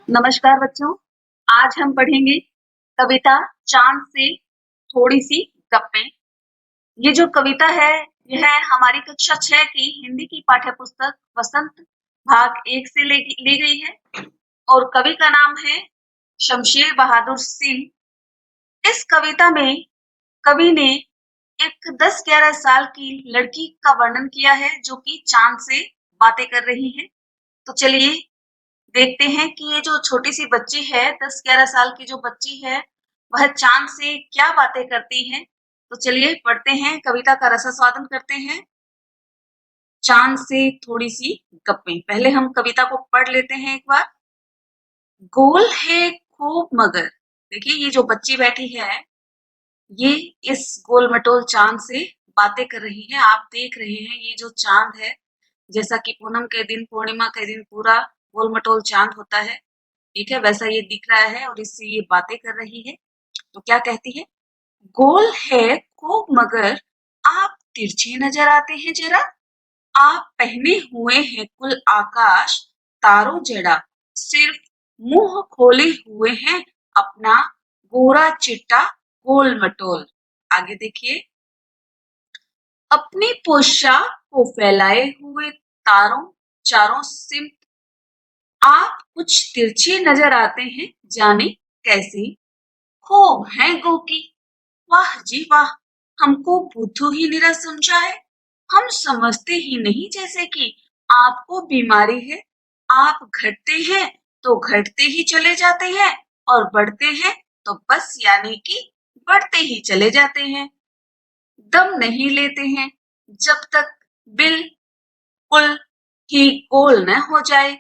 नमस्कार बच्चों, आज हम पढ़ेंगे कविता चाँद से थोड़ी सी गप्पें। ये जो कविता है, यह हमारी कक्षा 6 की हिंदी की पाठ्य पुस्तक वसंत भाग 1 से ली गई है और कवि का नाम है शमशेर बहादुर सिंह। इस कविता में कवि ने एक 10-11 साल की लड़की का वर्णन किया है जो कि चाँद से बातें कर रही है। तो चलिए देखते हैं कि ये जो छोटी सी बच्ची है, 10-11 साल की जो बच्ची है, वह चाँद से क्या बातें करती है। तो चलिए पढ़ते हैं, कविता का रसास्वादन करते हैं। चाँद से थोड़ी सी गप्पें। पहले हम कविता को पढ़ लेते हैं एक बार। गोल है खूब मगर, देखिए ये जो बच्ची बैठी है, ये इस गोल मटोल चाँद से बातें कर रही है। आप देख रहे हैं ये जो चाँद है, जैसा कि पूनम के दिन, पूर्णिमा के दिन पूरा गोल मटोल चाँद होता है, ठीक है, वैसा ये दिख रहा है और इससे ये बातें कर रही है। तो क्या कहती है? गोल है खूब मगर आप तिरछे नजर आते हैं जरा। आप पहने हुए हैं कुल आकाश तारों जड़ा। सिर्फ मुंह खोले हुए हैं अपना गोरा चिट्टा गोल मटोल। आगे देखिए। अपनी पोशाक को फैलाए हुए तारों चारों सिमत आप कुछ तिरछे नजर आते हैं, जाने कैसे। खूब है गोकी, वाह जी वाह, हमको बुद्धू ही निरा समझा है। हम समझते ही नहीं जैसे कि आपको बीमारी है। आप घटते हैं तो घटते ही चले जाते हैं और बढ़ते हैं तो बस यानी कि बढ़ते ही चले जाते हैं। दम नहीं लेते हैं जब तक बिल्कुल ही गोल न हो जाए।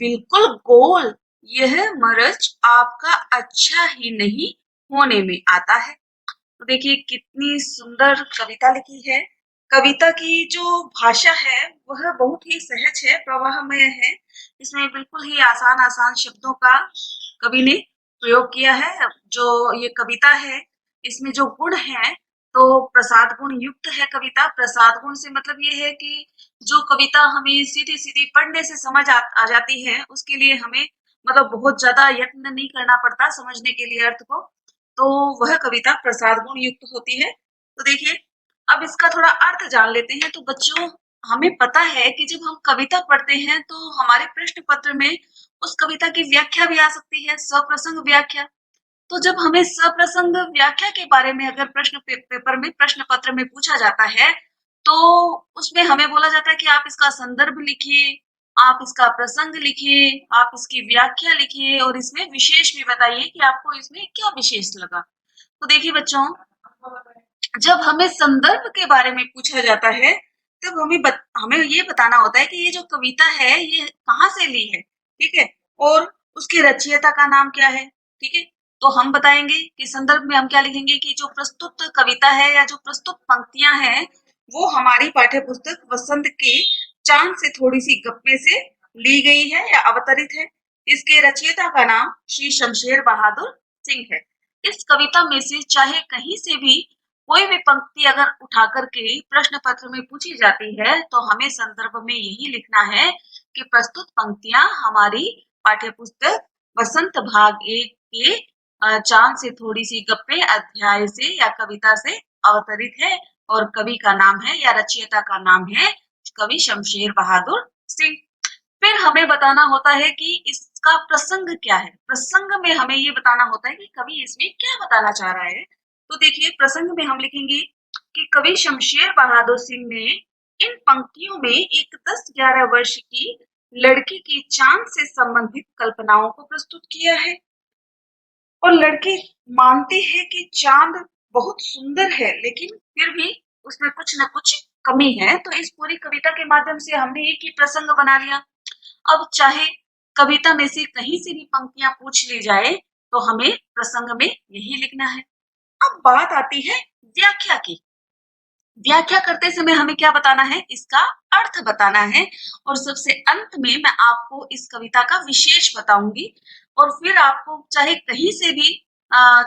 बिल्कुल गोल, यह मर्ज आपका अच्छा ही नहीं होने में आता है। तो देखिए कितनी सुंदर कविता लिखी है। कविता की जो भाषा है वह बहुत ही सहज है, प्रवाहमय है। इसमें बिल्कुल ही आसान आसान शब्दों का कवि ने प्रयोग किया है। जो ये कविता है, इसमें जो गुण है, तो प्रसाद गुण युक्त है कविता। प्रसाद गुण से मतलब ये है कि जो कविता हमें सीधी सीधी पढ़ने से समझ आ जाती है, उसके लिए हमें मतलब बहुत ज्यादा यत्न नहीं करना पड़ता समझने के लिए अर्थ को। तो वह कविता प्रसाद गुण युक्त होती है। तो देखिए, अब इसका थोड़ा अर्थ जान लेते हैं। तो बच्चों, हमें पता है कि जब हम कविता पढ़ते हैं तो हमारे प्रश्न पत्र में उस कविता की व्याख्या भी आ सकती है, सप्रसंग व्याख्या। तो जब हमें सप्रसंग व्याख्या के बारे में अगर पेपर में प्रश्न पत्र में पूछा जाता है, तो उसमें हमें बोला जाता है कि आप इसका संदर्भ लिखिए, आप इसका प्रसंग लिखिए, आप इसकी व्याख्या लिखिए और इसमें विशेष भी बताइए कि आपको इसमें क्या विशेष लगा। तो देखिए बच्चों, जब हमें संदर्भ के बारे में पूछा जाता है, तब हमें ये बताना होता है कि ये जो कविता है, ये कहाँ से ली है, ठीक है? और उसके रचयिता का नाम क्या है, ठीक है? तो हम बताएंगे कि संदर्भ में हम क्या लिखेंगे कि जो प्रस्तुत कविता है या जो प्रस्तुत पंक्तियां हैं, वो हमारी पाठ्य पुस्तक वसंत के चांद से थोड़ी सी गप्पे से ली गई है या अवतरित है। इसके रचयिता का नाम श्री शमशेर बहादुर सिंह है। इस कविता में से चाहे कहीं से भी कोई भी पंक्ति अगर उठा करके प्रश्न पत्र में पूछी जाती है, तो हमें संदर्भ में यही लिखना है कि प्रस्तुत पंक्तियां हमारी पाठ्य पुस्तक वसंत भाग 1 के चांद से थोड़ी सी गप्पे अध्याय से या कविता से अवतरित है और कवि का नाम है या रचयिता का नाम है कवि शमशेर बहादुर सिंह। फिर हमें बताना होता है कि इसका प्रसंग क्या है। प्रसंग में हमें ये बताना होता है कि कवि इसमें क्या बताना चाह रहा है। तो देखिए, प्रसंग में हम लिखेंगे कि कवि शमशेर बहादुर सिंह ने इन पंक्तियों में एक 10-11 वर्ष की लड़की की चांद से संबंधित कल्पनाओं को प्रस्तुत किया है। और लड़की मानती है कि चांद बहुत सुंदर है, लेकिन फिर भी उसमें कुछ न कुछ कमी है। तो इस पूरी कविता के माध्यम से हमने एक ही प्रसंग बना लिया। अब चाहे कविता में से कहीं से भी पंक्तियां पूछ ली जाए, तो हमें प्रसंग में यही लिखना है। अब बात आती है व्याख्या की। व्याख्या करते समय हमें क्या बताना है? इसका अर्थ बताना है। और सबसे अंत में मैं आपको इस कविता का विशेष बताऊंगी। और फिर आपको चाहे कहीं से भी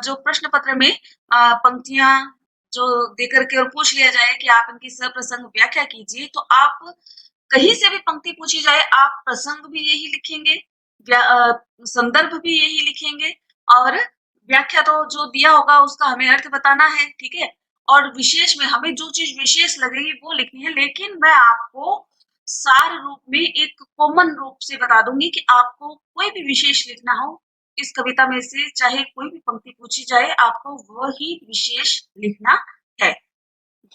जो प्रश्न पत्र में पंक्तियां जो देकर के और पूछ लिया जाए कि आप इनकी सप्रसंग व्याख्या कीजिए, तो आप कहीं से भी पंक्ति पूछी जाए, आप प्रसंग भी यही लिखेंगे संदर्भ भी यही लिखेंगे और व्याख्या तो जो दिया होगा उसका हमें अर्थ बताना है, ठीक है। और विशेष में हमें जो चीज विशेष लगेगी वो लिखनी है, लेकिन मैं आपको सार रूप में एक कॉमन रूप से बता दूंगी कि आपको कोई भी विशेष लिखना हो इस कविता में से, चाहे कोई भी पंक्ति पूछी जाए, आपको वही विशेष लिखना है,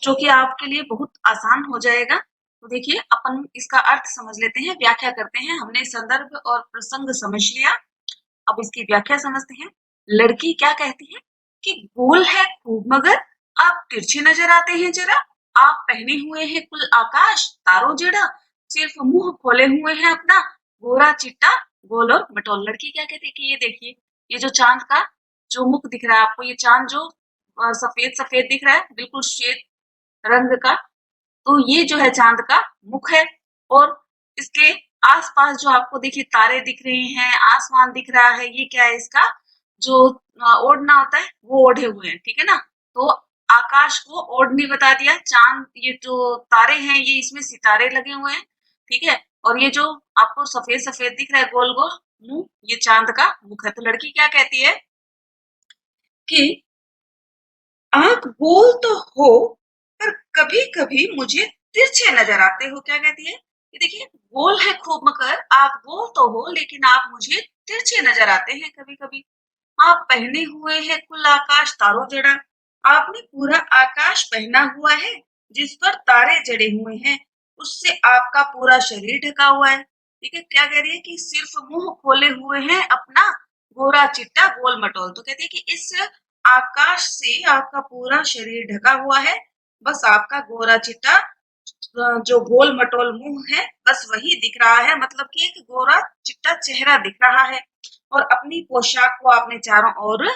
जो कि आपके लिए बहुत आसान हो जाएगा। तो देखिए अपन इसका अर्थ समझ लेते हैं, व्याख्या करते हैं। हमने संदर्भ और प्रसंग समझ लिया, अब इसकी व्याख्या समझते हैं। लड़की क्या कहती है कि गोल है खूब मगर आप तिरछे नजर आते हैं जरा, आप पहने हुए हैं कुल आकाश तारों जड़ा, सिर्फ मुंह खोले हुए हैं अपना गोरा चिट्टा गोल और मटोल। लड़की क्या कहती है कि ये देखिए, ये जो चांद का जो मुख दिख रहा है आपको, ये चांद जो सफेद सफेद दिख रहा है बिल्कुल श्वेत रंग का, तो ये जो है चांद का मुख है। और इसके आसपास जो आपको देखिए तारे दिख रहे हैं, आसमान दिख रहा है, ये क्या है, इसका जो ओढ़ना होता है वो ओढ़े हुए हैं, ठीक है ना। तो आकाश को ओढ़नी बता दिया, चांद ये जो तारे हैं ये इसमें सितारे लगे हुए हैं, ठीक है। और ये जो आपको सफेद सफेद दिख रहा है गोल गोल मुंह, ये चांद का मुख है। तो लड़की क्या कहती है कि आप गोल तो हो पर कभी कभी मुझे तिरछे नजर आते हो। क्या कहती है, ये देखिए गोल है खूब मगर आप गोल तो हो लेकिन आप मुझे तिरछे नजर आते हैं कभी कभी। आप पहने हुए हैं कुल आकाश तारों जड़ा, आपने पूरा आकाश पहना हुआ है जिस पर तारे जड़े हुए हैं, उससे आपका पूरा शरीर ढका हुआ है। ठीक है, क्या कह रही है कि सिर्फ मुंह खोले हुए हैं अपना गोरा चिट्टा गोल मटोल। तो कहती है कि इस आकाश से आपका पूरा शरीर ढका हुआ है, बस आपका गोरा चिट्टा जो गोल मटोल मुंह है बस वही दिख रहा है, मतलब कि एक गोरा चिट्टा चेहरा दिख रहा है। और अपनी पोशाक को आपने चारों ओर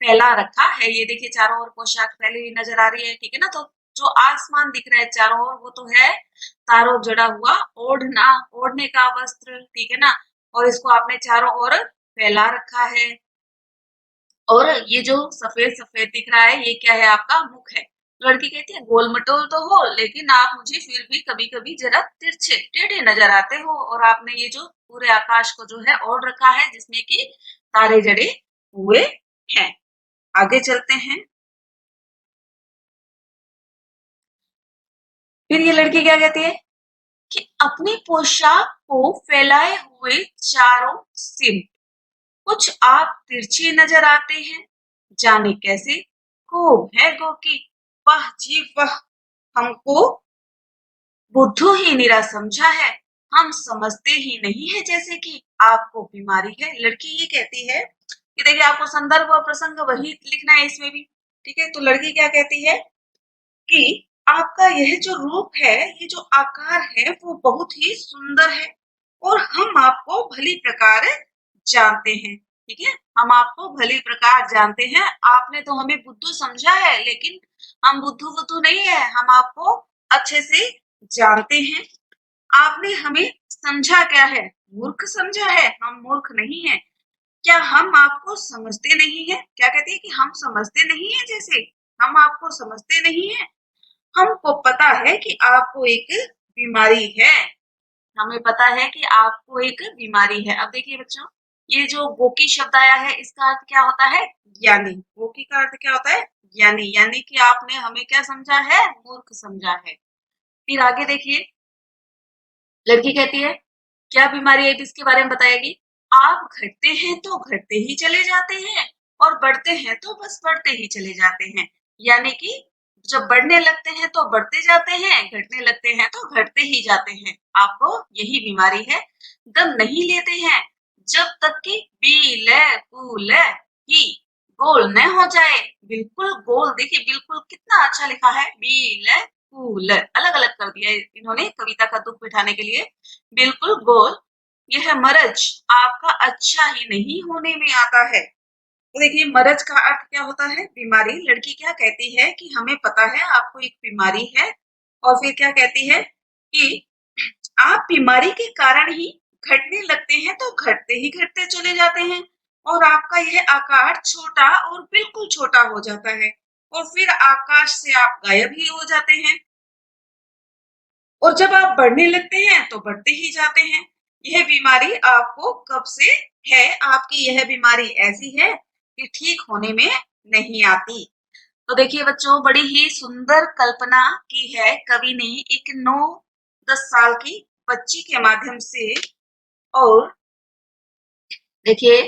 फैला रखा है, ये देखिए चारों ओर पोशाक फैली हुई नजर आ रही है, ठीक है ना। तो जो आसमान दिख रहा है चारों ओर वो तो है तारों जड़ा हुआ ओढ़ना, ओढ़ने का वस्त्र, ठीक है ना। और इसको आपने चारों ओर फैला रखा है। और ये जो सफेद सफेद दिख रहा है ये क्या है, आपका मुख है। लड़की कहती है गोल मटोल तो हो लेकिन आप मुझे फिर भी कभी कभी जरा तिरछे टेढ़े नजर आते हो, और आपने ये जो पूरे आकाश को जो है ओढ़ रखा है जिसमें कि तारे जड़े हुए हैं। आगे चलते हैं। फिर ये लड़की क्या कहती है कि अपनी पोशाक को फैलाए हुए चारों सिर कुछ आप तिरछे नजर आते हैं, जाने कैसे, खूब है गो की, वाह जी वाह, हमको बुद्धू ही निरा समझा है, हम समझते ही नहीं है जैसे कि आपको बीमारी है। लड़की ये कहती है कि देखिए आपको संदर्भ और प्रसंग वही लिखना है इसमें भी, ठीक है। तो लड़की क्या कहती है कि आपका यह जो रूप है, ये जो आकार है वो बहुत ही सुंदर है, और हम आपको भली प्रकार जानते हैं, ठीक है। हम आपको भली प्रकार जानते हैं, आपने तो हमें बुद्धू समझा है लेकिन हम बुद्धू बुद्धू नहीं है, हम आपको अच्छे से जानते हैं। आपने हमें समझा क्या है, मूर्ख समझा है, हम मूर्ख नहीं है। क्या हम आपको समझते नहीं है, क्या कहती है कि हम समझते नहीं है, जैसे हम आपको समझते नहीं है। हमको पता है कि आपको एक बीमारी है, हमें पता है कि आपको एक बीमारी है। अब देखिए बच्चों, ये जो गोकी शब्द आया है इसका अर्थ क्या होता है, ज्ञानी। गोकी का अर्थ क्या होता है, ज्ञानी, यानी कि आपने हमें क्या समझा है, मूर्ख समझा है। फिर आगे देखिए, लड़की कहती है क्या बीमारी है इसके बारे में बताएगी। आप घटते हैं तो घटते ही चले जाते हैं और बढ़ते हैं तो बस बढ़ते ही चले जाते हैं, यानी कि जब बढ़ने लगते हैं तो बढ़ते जाते हैं, घटने लगते हैं तो घटते ही जाते हैं। आपको यही बीमारी है, दम नहीं लेते हैं जब तक कि बी ले पू ले ही गोल न हो जाए। बिल्कुल गोल, देखिए बिल्कुल कितना अच्छा लिखा है, बी ले कूल अलग अलग कर दिया है इन्होंने कविता का दुख बिठाने के लिए। बिल्कुल गोल, यह मरज आपका अच्छा ही नहीं होने में आता है। तो देखिए मरज का अर्थ क्या होता है, बीमारी। लड़की क्या कहती है कि हमें पता है आपको एक बीमारी है, और फिर क्या कहती है कि आप बीमारी के कारण ही घटने लगते हैं तो घटते ही घटते चले जाते हैं, और आपका यह आकार छोटा और बिल्कुल छोटा हो जाता है, और फिर आकाश से आप गायब ही हो जाते हैं। और जब आप बढ़ने लगते हैं तो बढ़ते ही जाते हैं, यह बीमारी आपको कब से है, आपकी यह बीमारी ऐसी है कि ठीक होने में नहीं आती। तो देखिए बच्चों, बड़ी ही सुंदर कल्पना की है कवि ने एक 9-10 साल की बच्ची के माध्यम से। और देखिए,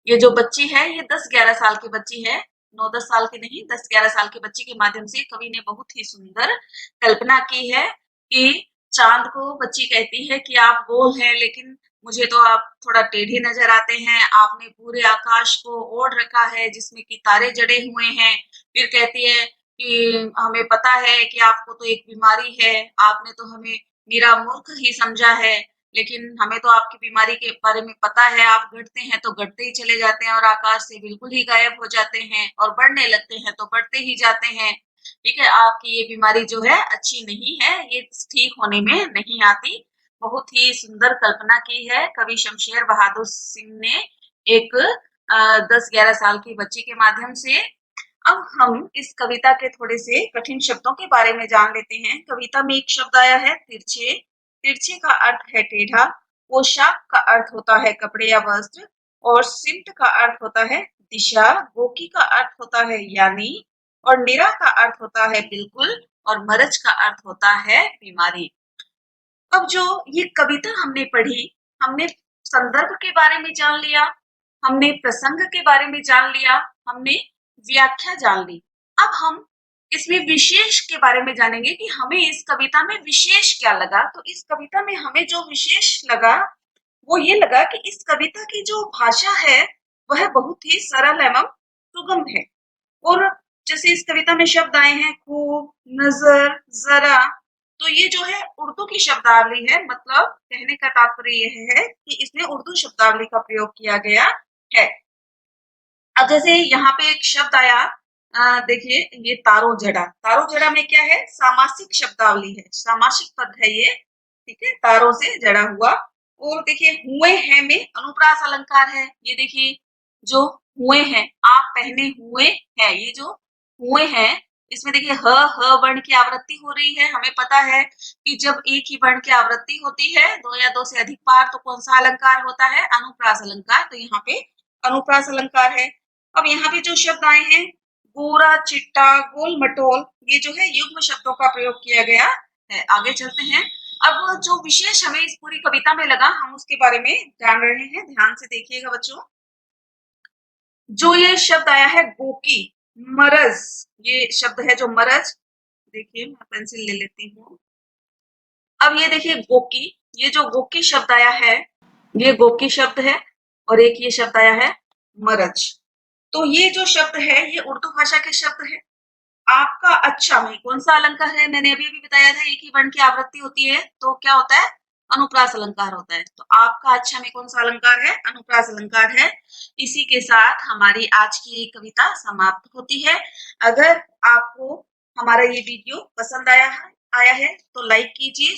ये जो बच्ची है ये 10-11 साल की बच्ची है, 9-10 साल की नहीं, 10-11 साल की बच्ची के माध्यम से कवि ने बहुत ही सुंदर कल्पना की है कि चांद को बच्ची कहती है कि आप गोल हैं, लेकिन मुझे तो आप थोड़ा टेढ़े नजर आते हैं। आपने पूरे आकाश को ओढ़ रखा है जिसमें कि तारे जड़े हुए हैं। फिर कहती है कि हमें पता है कि आपको तो एक बीमारी है, आपने तो हमें निरा मूर्ख ही समझा है, लेकिन हमें तो आपकी बीमारी के बारे में पता है। आप घटते हैं तो घटते ही चले जाते हैं और आकाश से बिल्कुल ही गायब हो जाते हैं, और बढ़ने लगते हैं तो बढ़ते ही जाते हैं। ठीक है, आपकी ये बीमारी जो है अच्छी नहीं है, ये ठीक होने में नहीं आती। बहुत ही सुंदर कल्पना की है कवि शमशेर बहादुर सिंह ने एक 10-11 साल की बच्ची के माध्यम से। अब हम इस कविता के थोड़े से कठिन शब्दों के बारे में जान लेते हैं। कविता में एक शब्द आया है तिरछे। तिरछे का अर्थ है टेढ़ा। पोशाक का अर्थ होता है कपड़े या वस्त्र। और सिमट का अर्थ होता है दिशा। गोकी का अर्थ होता है यानी। और निरा का अर्थ होता है बिल्कुल। और मरज का अर्थ होता है बीमारी। अब जो ये कविता हमने पढ़ी, हमने संदर्भ के बारे में जान लिया, हमने प्रसंग के बारे में जान लिया, हमने व्याख्या जान ली। अब हम इसमें विशेष के बारे में जानेंगे कि हमें इस कविता में विशेष क्या लगा। तो इस कविता में हमें जो विशेष लगा वो ये लगा कि इस कविता की जो भाषा है वह बहुत ही सरल एवं सुगम है। और जैसे इस कविता में शब्द आए हैं खूब, नजर, जरा, तो ये जो है उर्दू की शब्दावली है। मतलब कहने का तात्पर्य यह है कि इसमें उर्दू शब्दावली का प्रयोग किया गया है। अब जैसे यहाँ पे एक शब्द आया, देखिए ये तारो जड़ा। तारो जड़ा में क्या है, सामासिक शब्दावली है, सामासिक पद है ये। ठीक है, तारों से जड़ा हुआ। और देखिए हुए हैं में अनुप्रास अलंकार है। ये देखिए जो हुए हैं, आप पहने हुए हैं, ये जो हुए हैं इसमें देखिए ह वर्ण की आवृत्ति हो रही है। हमें पता है कि जब एक ही वर्ण की आवृत्ति होती है, दो या दो से अधिक बार, तो कौन सा अलंकार होता है, अनुप्रास अलंकार। तो यहाँ पे अनुप्रास अलंकार है। अब यहाँ पे जो शब्द आए हैं गोरा, चिट्टा, गोल मटोल, ये जो है युग्म शब्दों का प्रयोग किया गया है। आगे चलते हैं। अब जो विशेष हमें इस पूरी कविता में लगा, हम उसके बारे में जान रहे हैं। ध्यान से देखिएगा बच्चों। जो ये शब्द आया है गोकी, मरज, ये शब्द है जो मरज। देखिए मैं पेंसिल ले लेती हूँ। अब ये देखिए गोकी, ये जो गोकी शब्द आया है ये गोकी शब्द है। और एक ये शब्द आया है मरज। तो ये जो शब्द है ये उर्दू भाषा के शब्द है। आपका अच्छा में कौन सा अलंकार है, मैंने अभी अभी बताया था एक ही वर्ण की आवृत्ति होती है तो क्या होता है, अनुप्रास अलंकार होता है। तो आपका अच्छा में कौन सा अलंकार है, अनुप्रास अलंकार है। इसी के साथ हमारी आज की ये कविता समाप्त होती है। अगर आपको हमारा ये वीडियो पसंद आया है तो लाइक कीजिए।